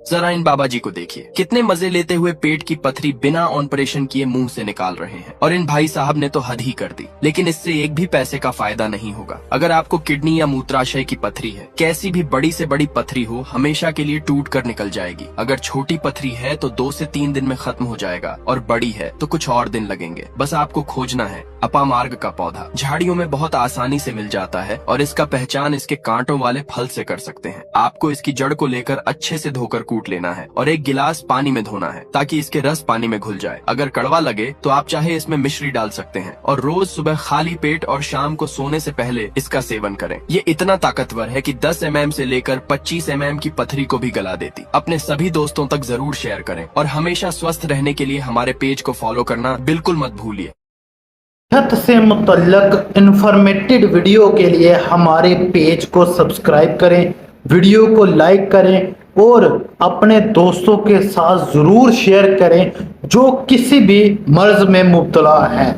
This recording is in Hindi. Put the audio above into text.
जरा इन बाबा जी को देखिए, कितने मजे लेते हुए पेट की पथरी बिना ऑपरेशन किए मुंह से निकाल रहे हैं। और इन भाई साहब ने तो हद ही कर दी। लेकिन इससे एक भी पैसे का फायदा नहीं होगा। अगर आपको किडनी या मूत्राशय की पथरी है, कैसी भी बड़ी से बड़ी पथरी हो, हमेशा के लिए टूट कर निकल जाएगी। अगर छोटी पथरी है तो 2 से 3 दिन में खत्म हो जाएगा, और बड़ी है तो कुछ और दिन लगेंगे। बस आपको खोजना है अपामार्ग का पौधा। झाड़ियों में बहुत आसानी से मिल जाता है और इसका पहचान इसके कांटों वाले फल से कर सकते हैं। आपको इसकी जड़ को लेकर अच्छे से धोकर कूट लेना है और एक गिलास पानी में धोना है ताकि इसके रस पानी में घुल जाए। अगर कड़वा लगे तो आप चाहे इसमें मिश्री डाल सकते हैं और रोज सुबह खाली पेट और शाम को सोने से पहले इसका सेवन करें। ये इतना ताकतवर है कि 10 mm से लेकर 25 mm की पथरी को भी गला देती। अपने सभी दोस्तों तक जरूर शेयर करें और हमेशा स्वस्थ रहने के लिए हमारे पेज को फॉलो करना बिल्कुल मत भूलिए। सेहत से मुतल्लक इंफॉर्मेटिव वीडियो के लिए हमारे पेज को सब्सक्राइब करें, वीडियो को लाइक करें और अपने दोस्तों के साथ जरूर शेयर करें जो किसी भी मर्ज में मुब्तला हैं।